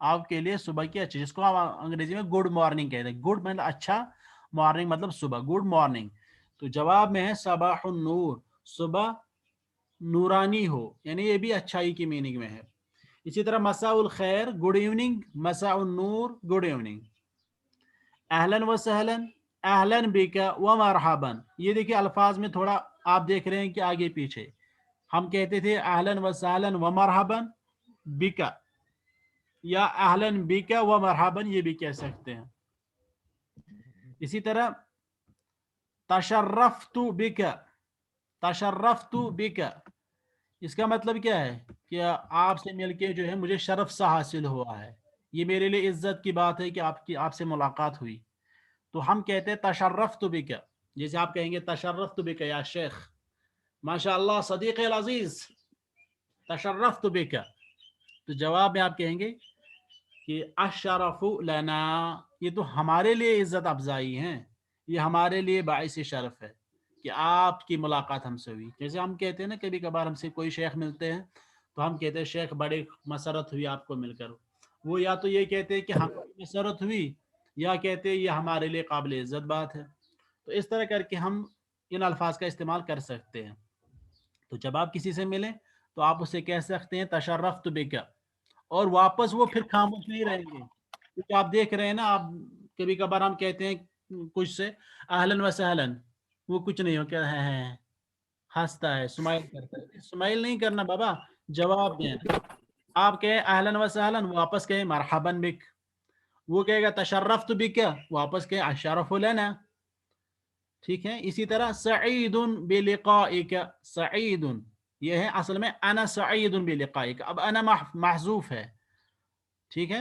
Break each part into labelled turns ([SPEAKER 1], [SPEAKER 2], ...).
[SPEAKER 1] آپ کے لیے صبح کی اچھی، جس کو ہم انگریزی میں گڈ مارننگ کہتے ہیں. گڈ مطلب اچھا، مارننگ مطلب صبح، گڈ مارننگ. تو جواب میں ہے صباح النور، صبح نورانی ہو، یعنی یہ بھی اچھائی کی میننگ میں ہے. اسی طرح مساء الخیر گڈ ایوننگ، مساء النور گڈ ایوننگ. اہلن و سہلن، اہلن بکا و مرحبا. یہ دیکھیے الفاظ میں تھوڑا آپ دیکھ رہے ہیں کہ آگے پیچھے ہم کہتے تھے اہلن و سہلن و مرحبا بکا، یا اہلن بکا و مرحبا یہ بھی کہہ سکتے ہیں. اسی طرح تشرفت بکا، تشرفت بکا، اس کا مطلب کیا ہے کہ آپ سے مل کے جو ہے مجھے شرف سا حاصل ہوا ہے، یہ میرے لیے عزت کی بات ہے کہ آپ سے ملاقات ہوئی. تو ہم کہتے ہیں تشرفت بک، جیسے آپ کہیں گے تشرفت بک یا شیخ، ماشاء اللہ صدیق العزیز تشرفت بک. تو جواب میں آپ کہیں گے کہ الشرف لنا، یہ تو ہمارے لیے عزت افزائی ہیں، یہ ہمارے لیے باعث شرف ہے کہ آپ کی ملاقات ہم سے ہوئی. جیسے ہم کہتے ہیں نا کبھی کبھار ہم سے کوئی شیخ ملتے ہیں تو ہم کہتے ہیں شیخ بڑے مسرت ہوئی آپ کو مل کر. وہ یا تو یہ کہتے ہیں کہ ہمیں مسرت ہوئی، یا کہتے ہیں یہ ہمارے لیے قابل عزت بات ہے. تو اس طرح کر کے ہم ان الفاظ کا استعمال کر سکتے ہیں. تو جب آپ کسی سے ملیں تو آپ اسے کہہ سکتے ہیں تشرفت بک، اور واپس وہ پھر خاموش نہیں رہیں گے، کیونکہ آپ دیکھ رہے ہیں نا، آپ کبھی کبھار ہم کہتے ہیں کچھ سے اہلن و سہلن، وہ کچھ نہیں ہو کیا ہے، ہنستا ہے، اسمائل کرتا ہے. اسمائل نہیں کرنا بابا، جواب دیں. آپ کہیں اہلن و سہلن، واپس کہیں مرحبا بک. وہ کہے گا تشرفت بک، واپس کہیں الشرف لنا. ٹھیک ہے. اسی طرح سعید بلقائک، سعید یہ ہے اصل میں انا سعید بلقائک، اب انا محذوف ہے. ٹھیک ہے.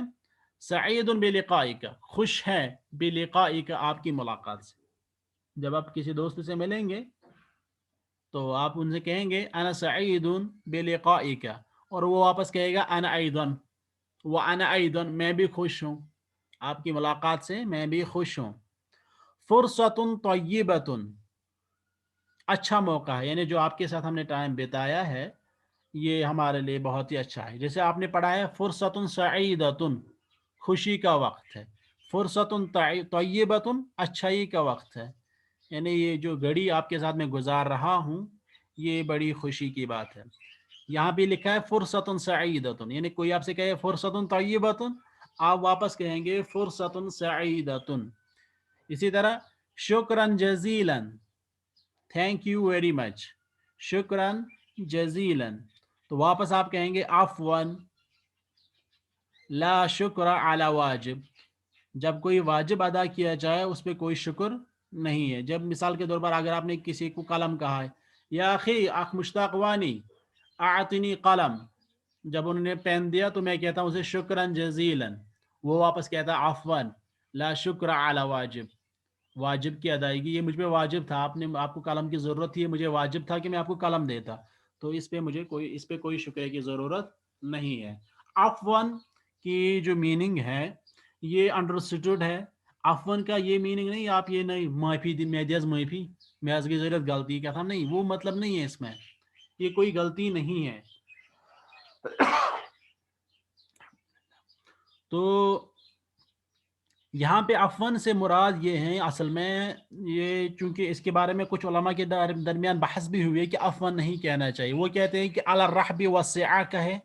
[SPEAKER 1] سعید بلقائک، خوش ہے، بلقائک آپ کی ملاقات سے. جب آپ کسی دوست سے ملیں گے تو آپ ان سے کہیں گے انا سعید بلقائک، اور وہ واپس کہے گا انا ایضا، وانا ایضا میں بھی خوش ہوں، آپ کی ملاقات سے میں بھی خوش ہوں. فرصت طیبۃ، اچھا موقع ہے، یعنی جو آپ کے ساتھ ہم نے ٹائم بتایا ہے یہ ہمارے لیے بہت ہی اچھا ہے. جیسے آپ نے پڑھا ہے فرصت سعیدۃ، خوشی کا وقت ہے. فرصت طیبۃ، اچھائی کا وقت ہے، یعنی یہ جو گھڑی آپ کے ساتھ میں گزار رہا ہوں یہ بڑی خوشی کی بات ہے. یہاں بھی لکھا ہے فرصت سعیدۃ، یعنی کوئی آپ سے کہے فرصت طیبۃ، آپ واپس کہیں گے فرصت سعیدۃ. اسی طرح شکراً جزیلاً، تھینک یو ویری مچ، شکراً جزیلاً، تو واپس آپ کہیں گے عفواً لا شکر علی واجب، جب کوئی واجب ادا کیا جائے اس پہ کوئی شکر نہیں ہے. جب مثال کے طور پر اگر آپ نے کسی کو قلم کہا ہے، یا اخی اخ مشتاق وانی اعطنی قلم، جب انہوں نے پین دیا تو میں کہتا ہوں اسے شکراً جزیلاً، وہ واپس کہتا ہے عفواً لا شکر علی واجب، واجب کی ادائیگی، یہ مجھ پہ واجب تھا، آپ کو قلم کی ضرورت تھی، مجھے واجب تھا کہ میں آپ کو قلم دیتا، تو اس پہ کوئی شکریہ کی ضرورت نہیں ہے. عفواً کی جو میننگ ہے یہ انڈرسٹوڈ ہے. عفواً کا یہ میننگ نہیں آپ یہ نہیں معافی دی، میں دیز معافی، میں از کی ضرورت غلطی کیا تھا، نہیں، وہ مطلب نہیں ہے اس میں، یہ کوئی غلطی نہیں ہے. تو یہاں پہ عفواً سے مراد یہ ہیں اصل میں، یہ چونکہ اس کے بارے میں کچھ علماء کے درمیان بحث بھی ہوئی ہے کہ عفواً نہیں کہنا چاہیے. وہ کہتے ہیں کہ علی الرحب والسعہ کہے،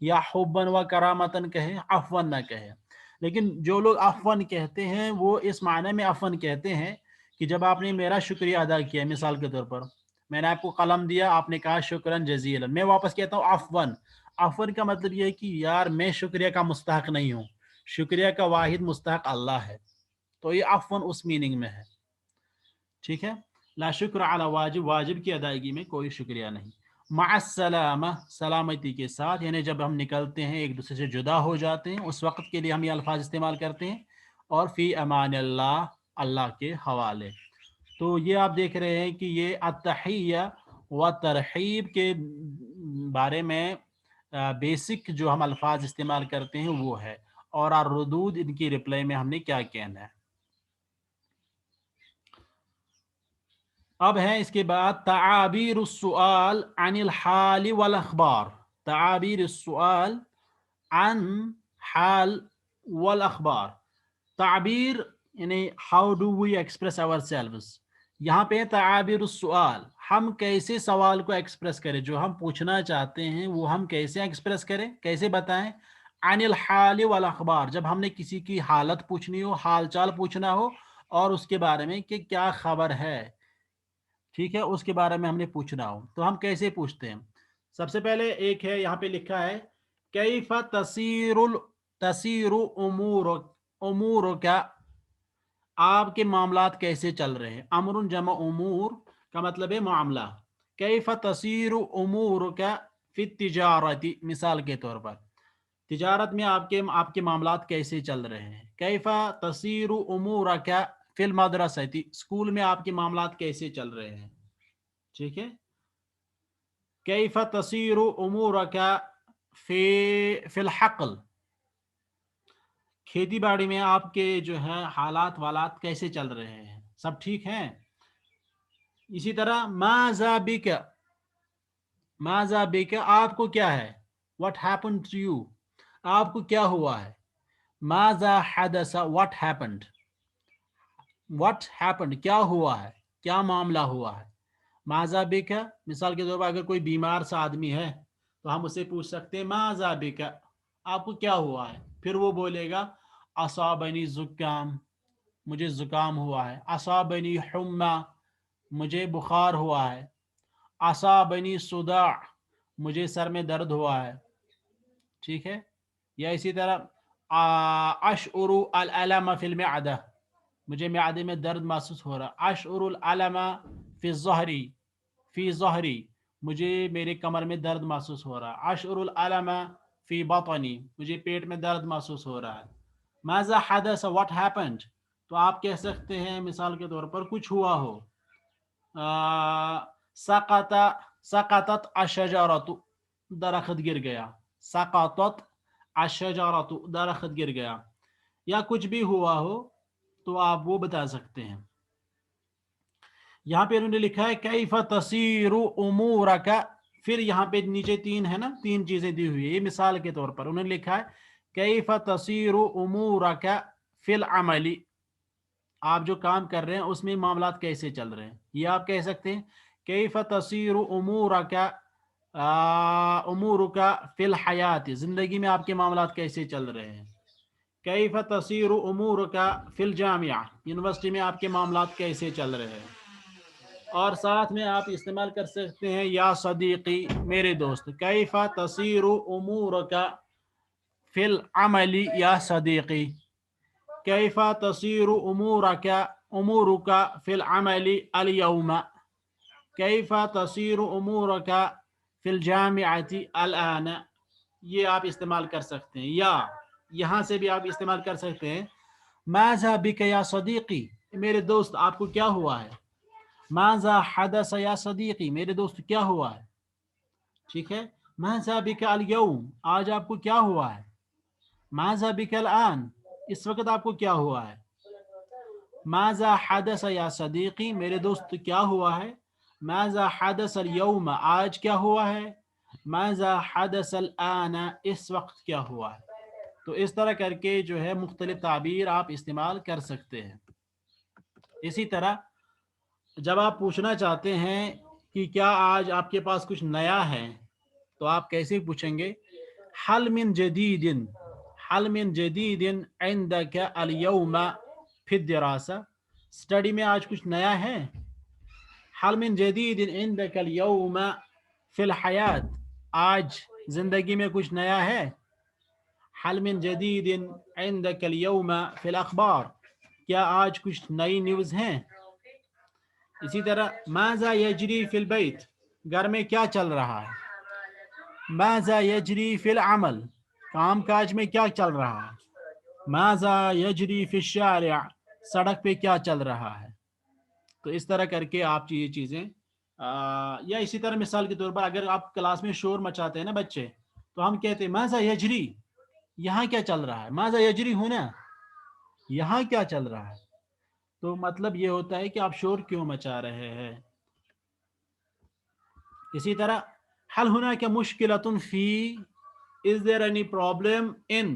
[SPEAKER 1] یا حباً و کرامتاً کہے، عفواً نہ کہے. لیکن جو لوگ عفواً کہتے ہیں وہ اس معنی میں عفواً کہتے ہیں کہ جب آپ نے میرا شکریہ ادا کیا، مثال کے طور پر میں نے آپ کو قلم دیا، آپ نے کہا شکراً جزیلاً، میں واپس کہتا ہوں عفواً. عفواً کا مطلب یہ ہے کہ یار میں شکریہ کا مستحق نہیں ہوں، شکریہ کا واحد مستحق اللہ ہے. تو یہ عفواً اس میننگ میں ہے. ٹھیک ہے. لا شکر علی واجب، واجب کی ادائیگی میں کوئی شکریہ نہیں. مع السلامہ، سلامتی کے ساتھ، یعنی جب ہم نکلتے ہیں ایک دوسرے سے جدا ہو جاتے ہیں اس وقت کے لیے ہم یہ الفاظ استعمال کرتے ہیں. اور فی امان اللہ، اللہ کے حوالے. تو یہ آپ دیکھ رہے ہیں کہ یہ التحیہ و ترحیب کے بارے میں بیسک جو ہم الفاظ استعمال کرتے ہیں وہ ہے، اور الردود ان کی رپلائی میں ہم نے کیا کہنا ہے. اب ہے اس کے بعد تعابیر السؤال عن الحال والاخبار. تعابیر السؤال عن حال والاخبار. تعبیر یعنی how do we express ourselves. یہاں پہ تعابیر السؤال, ہم کیسے سوال کو ایکسپریس کریں, جو ہم پوچھنا چاہتے ہیں وہ ہم کیسے ایکسپریس کریں, کیسے بتائیں. عن الحال والاخبار, جب ہم نے کسی کی حالت پوچھنی ہو, حال چال پوچھنا ہو, اور اس کے بارے میں کہ کیا خبر ہے, ٹھیک ہے, اس کے بارے میں ہم نے پوچھنا ہو تو ہم کیسے پوچھتے ہیں. سب سے پہلے ایک ہے یہاں پہ لکھا ہے کیف تسیر امور کا, آپ کے معاملات کیسے چل رہے ہیں. امر جمع امور کا مطلب ہے معاملہ. کیف تسیر امور کا فی التجارت, مثال کے طور پر تجارت میں آپ کے معاملات کیسے چل رہے ہیں. کیف تسیر امور کا فی المدرسۃ, اسکول میں آپ کے معاملات کیسے چل رہے ہیں. ٹھیک ہے. کیف تسیر امور کا فی الحقل, کھیتی باڑی میں آپ کے جو ہے حالات والات کیسے چل رہے ہیں, سب ٹھیک ہیں. اسی طرح ماذا بک, ماذا بک آپ کو کیا ہے. what happened to you, آپ کو کیا ہوا ہے. ماذا حدث, what happened, what happened کیا ہوا ہے, کیا معاملہ ہوا ہے. ماذا بک, مثال کے طور پر اگر کوئی بیمار سا آدمی ہے تو ہم اسے پوچھ سکتے ہیں ماذا بک, آپ کو کیا ہوا ہے. پھر وہ بولے گا اصابنی زکام, مجھے زکام ہوا ہے. اصابنی حمى, مجھے بخار ہوا ہے. اصابنی صداع, مجھے سر میں درد ہوا ہے. ٹھیک ہے. یا اسی طرح اشعر الالم فی المعدہ, مجھے معدے میں درد محسوس ہو رہا. اشعر الالم فی الظہری, فی ظہری, مجھے میرے کمر میں درد محسوس ہو رہا. اشعر الالم فی بطنی, مجھے پیٹ میں درد محسوس ہو رہا ہے. ماذا حدث, what happened, تو آپ کہہ سکتے ہیں مثال کے طور پر کچھ ہوا ہو. سقطت الشجرۃ, درخت گر گیا. سقطت الشجرۃ, درخت گر گیا. یا کچھ بھی ہوا ہو تو آپ وہ بتا سکتے ہیں. یہاں پہ انہوں نے لکھا ہے کیف تسیر امورک, پھر یہاں پہ نیچے تین ہے نا, تین چیزیں دی ہوئی ہے. یہ مثال کے طور پر انہوں نے لکھا ہے کیف تسیر امورک فی العمل, آپ جو کام کر رہے ہیں اس میں معاملات کیسے چل رہے ہیں. یہ آپ کہہ سکتے ہیں کیف تسیر امورک امورک فی الحیات, زندگی میں آپ کے معاملات کیسے چل رہے ہیں. کیف تسیر امورک فی الجامعہ, یونیورسٹی میں آپ کے معاملات کیسے چل رہے ہیں. اور ساتھ میں آپ استعمال کر سکتے ہیں یا صدیقی, میرے دوست. کیف تسیر امورک فی العمل یا صدیقی. کیف تسیر امورک فی العمل اليوم. کیف تسیر امورک فی الجامعۃ الآن. یہ آپ استعمال کر سکتے ہیں. یا یہاں سے بھی آپ استعمال کر سکتے ہیں ماذا بک یا صدیقی, میرے دوست آپ کو کیا ہوا ہے. ماذا حدث یا صدیقی, میرے دوست کیا ہوا ہے. ٹھیک ہے. ماذا بک اليوم, آج آپ کو کیا ہوا ہے. ماذا بک الآن, اس وقت آپ کو کیا ہوا ہے. ماذا حدث یا صدیقی, میرے دوست کیا ہوا ہے. ماذا حدث اليوم, آج کیا ہوا ہے. ماذا حدث الآن, اس وقت کیا ہوا ہے. تو اس طرح کر کے جو ہے مختلف تعبیر آپ استعمال کر سکتے ہیں. اسی طرح جب آپ پوچھنا چاہتے ہیں کہ کیا آج آپ کے پاس کچھ نیا ہے تو آپ کیسے پوچھیں گے. حل من جدید, حل من جدید عندك اليوم فی الدراسہ, اسٹڈی میں آج کچھ نیا ہے. حل من جدید عندك اليوم فی الحیات, آج زندگی میں کچھ نیا ہے. حل من جدید عندك اليوم فی الاخبار, کیا آج کچھ نئی نیوز ہیں. اسی طرح ماذا یجری فی البیت, گھر میں کیا چل رہا ہے. ماذا یجری فی العمل, کام کاج میں کیا چل رہا ہے. ماذا یجری فی الشارع, سڑک پہ کیا چل رہا ہے. تو اس طرح کر کے آپ یہ چیزیں یا اسی طرح مثال کے طور پر اگر آپ کلاس میں شور مچاتے ہیں نا بچے, تو ہم کہتے ہیں ماذا یجری, یہاں کیا چل رہا ہے. ماذا یجری ہونا, یہاں کیا چل رہا ہے. تو مطلب یہ ہوتا ہے کہ آپ شور کیوں مچا رہے ہیں. اسی طرح حل ہونا کیا مشکلۃ فی, از دیر اینی پرابلم ان,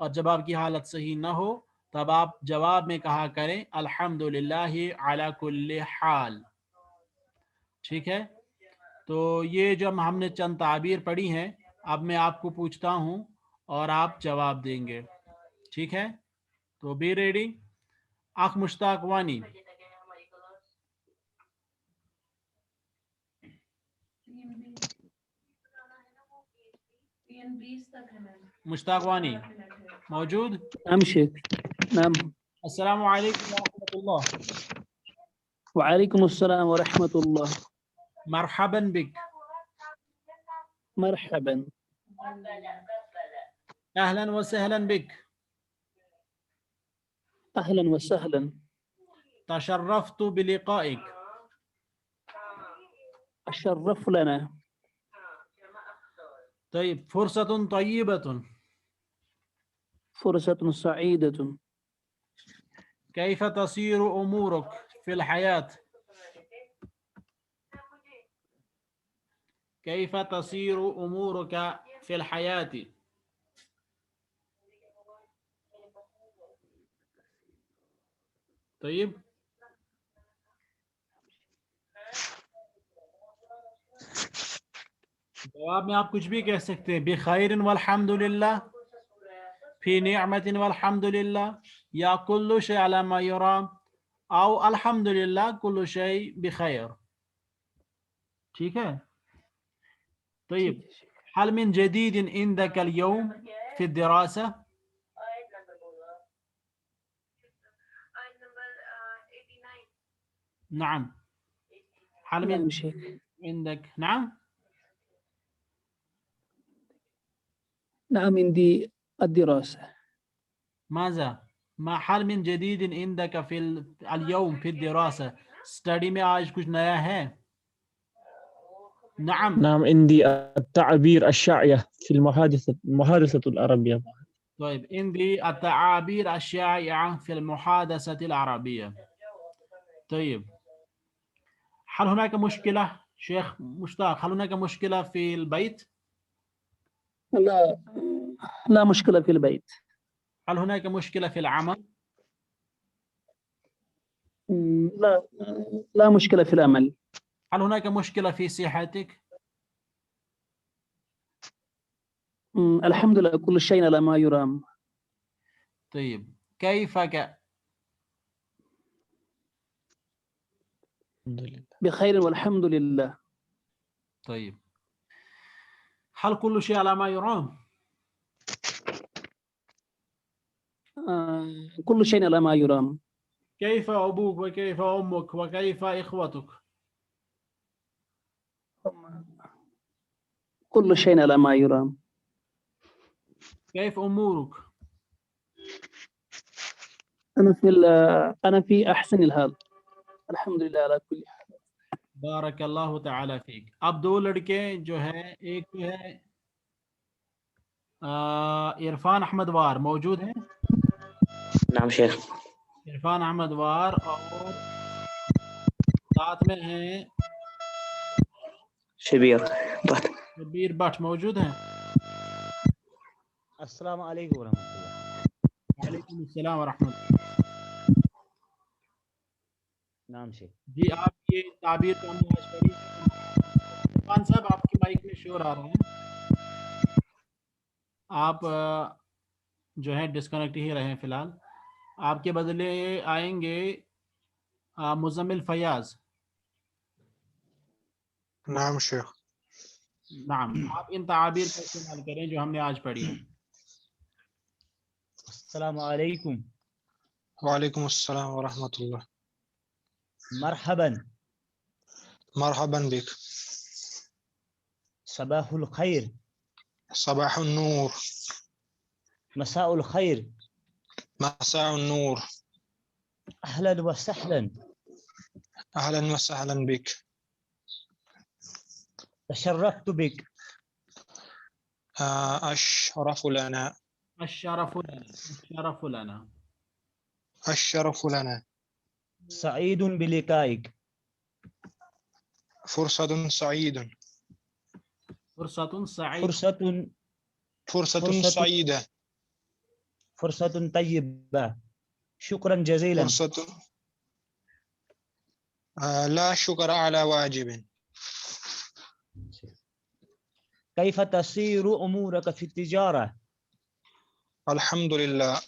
[SPEAKER 1] اور جب آپ کی حالت صحیح نہ ہو تب آپ جواب میں کہا کریں الحمدللہ علی کل حال. ٹھیک ہے. تو یہ جو ہم نے چند تعبیر پڑھی ہیں اب میں آپ کو پوچھتا ہوں اور آپ جواب دیں گے. ٹھیک ہے. تو بی ریڈی. اخ مشتاق وانی. مشتاق وانی موجود؟
[SPEAKER 2] نعم شيخ. نعم.
[SPEAKER 1] السلام علیکم ورحمۃ اللہ.
[SPEAKER 2] وعليكم السلام ورحمة الله.
[SPEAKER 1] مرحبا بك.
[SPEAKER 2] مرحبا.
[SPEAKER 1] اهلا وسهلا بك.
[SPEAKER 2] أهلا وسهلا.
[SPEAKER 1] تشرفت بلقائك.
[SPEAKER 2] الشرف لنا.
[SPEAKER 1] طيب فرصة طيبة.
[SPEAKER 2] فرصة سعيدة.
[SPEAKER 1] كيف تصير أمورك في الحياة؟ كيف تصير أمورك في الحياة؟ طيب جواب میں آپ کچھ بھی کہہ سکتے ہیں. بخیر والحمد للہ، فی نعمت والحمد للہ، یا کل شیء علی ما یرام، او الحمد للہ کل شیء بخیر. ٹھیک ہے. طيب هل من جديد عندك اليوم في الدراسة؟ نعم. هل من
[SPEAKER 2] نعم شيخ.
[SPEAKER 1] عندك؟ نعم.
[SPEAKER 2] نعم عندي الدراسة.
[SPEAKER 1] ماذا؟ ما حال من جديد عندك في اليوم في الدراسة؟ study میں آج کچھ نیا ہے؟ نعم.
[SPEAKER 3] نعم عندي التعابير الشائعة في المحادثة العربية.
[SPEAKER 1] طيب عندي التعابير الشائعة في المحادثة العربية. طيب هل هناك مشكلة شيخ مشتاق؟ هل هناك مشكلة في البيت؟
[SPEAKER 2] لا مشكلة في البيت.
[SPEAKER 1] هل هناك مشكلة في العمل؟
[SPEAKER 2] لا مشكلة في العمل.
[SPEAKER 1] هل هناك مشكلة في صحتك؟
[SPEAKER 2] الحمد لله كل شيء على ما يرام.
[SPEAKER 1] طيب كيفك؟
[SPEAKER 3] الحمد لله
[SPEAKER 2] بخير والحمد لله.
[SPEAKER 1] طيب هل كل شيء على ما يرام؟
[SPEAKER 2] كل شيء على ما يرام.
[SPEAKER 1] كيف أبوك وكيف أمك وكيف إخوتك؟
[SPEAKER 2] كل شيء على ما يرام.
[SPEAKER 1] كيف أمورك؟
[SPEAKER 2] أنا في أحسن الحال الحمد لله على كل حال.
[SPEAKER 1] بارک اللہ تعالی فیک. اب دو لڑکے جو ہیں، ایک جو ہے عرفان احمد وار موجود ہیں؟
[SPEAKER 4] نعم شیخ.
[SPEAKER 1] عرفان احمد وار اور ساتھ میں ہیں
[SPEAKER 4] شبیر بٹ.
[SPEAKER 1] شبیر بٹ موجود ہیں؟
[SPEAKER 5] السلام علیکم ورحمۃ اللہ.
[SPEAKER 1] وعلیکم السلام ورحمۃ اللہ.
[SPEAKER 5] نام شیخ.
[SPEAKER 1] جی آپ یہ تعبیر کو ہم نے آج پڑھی. عرفان صاحب آپ کی مائک میں شور آ رہا ہے، آپ جو ہے ڈسکنیکٹ ہی رہیں فی الحال. آپ کے بدلے آئیں گے مزمل فیاض.
[SPEAKER 6] نعم شیخ.
[SPEAKER 1] نعم. آپ ان تعابیر کا استعمال کریں جو ہم نے آج پڑھی ہیں.
[SPEAKER 5] السلام علیکم.
[SPEAKER 6] وعلیکم السلام ورحمۃ اللہ.
[SPEAKER 5] مرحبا.
[SPEAKER 6] مرحبا بك.
[SPEAKER 5] صباح الخیر.
[SPEAKER 6] صباح النور.
[SPEAKER 5] مساء الخیر.
[SPEAKER 6] مساء النور.
[SPEAKER 5] اہلا وسہلا.
[SPEAKER 6] اهلا وسهلا بك.
[SPEAKER 5] تشرفت بك.
[SPEAKER 6] الشرف لنا.
[SPEAKER 1] الشرف لنا. الشرف لنا.
[SPEAKER 6] الشرف لنا.
[SPEAKER 5] سعید بلقائك.
[SPEAKER 6] فرصة سعيدة.
[SPEAKER 1] فرصة سعيدة.
[SPEAKER 5] فرصة
[SPEAKER 6] فرصة سعيدة.
[SPEAKER 5] فرصة طيبة. شكرا جزيلا.
[SPEAKER 6] فرصة لا شكر على واجب.
[SPEAKER 5] كيف تسير أمورك في التجارة؟
[SPEAKER 6] الحمد لله.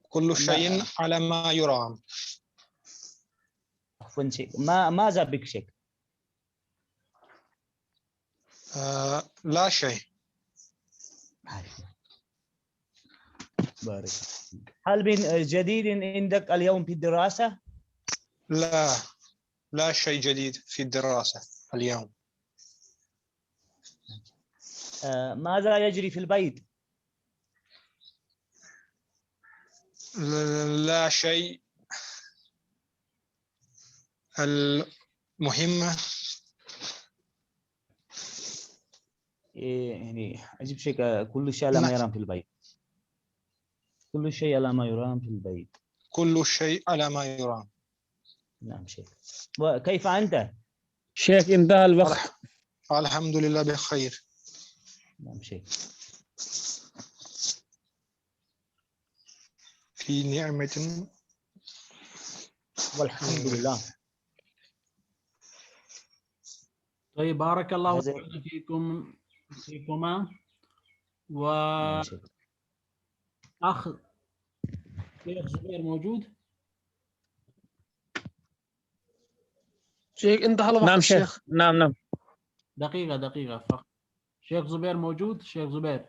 [SPEAKER 6] كل شيء على ما يرام.
[SPEAKER 5] عفوا شيخ، ماذا بك شيخ؟
[SPEAKER 6] لا شيء.
[SPEAKER 5] بارك. هل من جديد عندك اليوم في الدراسة؟
[SPEAKER 6] لا شيء جديد في الدراسة اليوم.
[SPEAKER 5] ماذا يجري في البيت؟
[SPEAKER 6] لا شيء. المهمة
[SPEAKER 5] يعني أجيب شيء كل شيء على ما يرام في البيت. كل شيء على ما يرام في البيت.
[SPEAKER 6] كل شيء على ما يرام.
[SPEAKER 5] نعم شيخ. وكيف أنت؟
[SPEAKER 3] شيخ انتهى الوقت.
[SPEAKER 6] الحمد لله بخير.
[SPEAKER 5] نعم شيخ.
[SPEAKER 6] في نعمة
[SPEAKER 5] والحمد لله.
[SPEAKER 1] طيب بارك الله
[SPEAKER 5] هذا-
[SPEAKER 1] تعالى فيكما.
[SPEAKER 5] نعم
[SPEAKER 1] وأخ
[SPEAKER 5] شيخ.
[SPEAKER 1] شيخ زبير موجود؟
[SPEAKER 7] شيخ انتهى الوقت
[SPEAKER 3] نعم
[SPEAKER 7] الشيخ.
[SPEAKER 3] شيخ. نعم
[SPEAKER 1] دقيقة فقط. شيخ زبير موجود؟ شيخ زبير.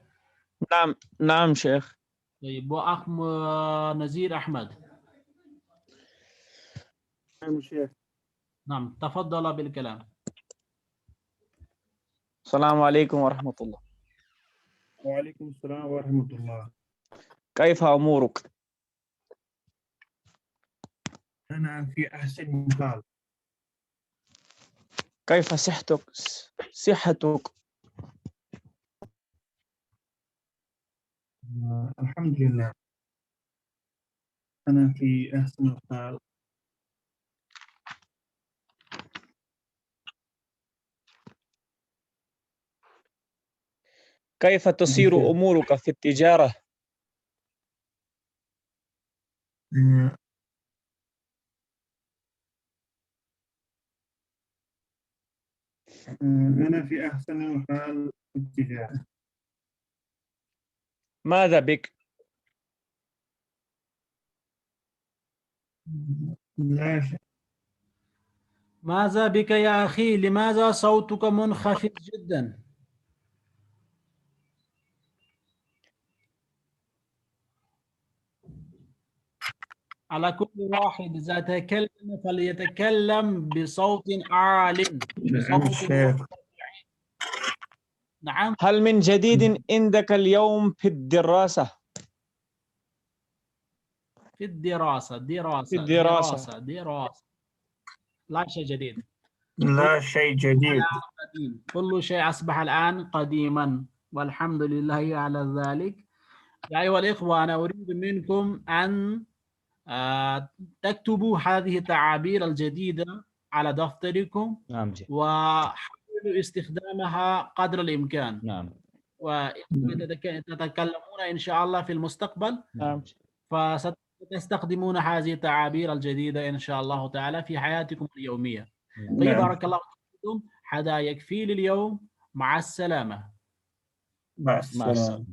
[SPEAKER 3] نعم شيخ.
[SPEAKER 1] طيب وأخ نزير أحمد.
[SPEAKER 7] نعم شيخ.
[SPEAKER 1] نعم تفضل بالكلام.
[SPEAKER 3] السلام عليكم ورحمة الله.
[SPEAKER 7] وعليكم السلام ورحمة الله.
[SPEAKER 3] كيف أمورك؟
[SPEAKER 7] أنا في أحسن حال.
[SPEAKER 3] كيف صحتك؟
[SPEAKER 7] الحمد لله أنا في أحسن حال.
[SPEAKER 3] كيف تسير
[SPEAKER 7] بخير.
[SPEAKER 3] أمورك في التجارة؟
[SPEAKER 7] أنا في أحسن حال في التجارة.
[SPEAKER 3] ماذا بك؟
[SPEAKER 7] لا شيء.
[SPEAKER 1] ماذا بك يا أخي؟ لماذا صوتك منخفض جدا؟ على كل واحد إذا تكلم فليتكلم بصوت عال.
[SPEAKER 7] نعم شيخ.
[SPEAKER 1] نعم.
[SPEAKER 3] هل من جديد عندك اليوم في الدراسة؟
[SPEAKER 1] في الدراسة. لا شيء جديد.
[SPEAKER 7] لا شيء جديد.
[SPEAKER 1] قديم. كل شيء أصبح الآن قديما والحمد لله على ذلك. يا أيها الإخوة أنا أريد منكم أن تكتبوا هذه التعابير الجديدة على دفتركم.
[SPEAKER 5] نعم شيخ.
[SPEAKER 1] وحاولوا استخدامها قدر الإمكان.
[SPEAKER 5] نعم.
[SPEAKER 1] وتتكلمون إن شاء الله في المستقبل
[SPEAKER 3] نعم.
[SPEAKER 1] فستستخدمون هذه التعابير الجديدة إن شاء الله تعالى في حياتكم اليومية. طيب
[SPEAKER 7] نعم.
[SPEAKER 1] بارك الله فيكم. هذا يكفي لليوم. مع السلامة.
[SPEAKER 7] مع
[SPEAKER 5] مع
[SPEAKER 7] السلامة.
[SPEAKER 5] السلامة.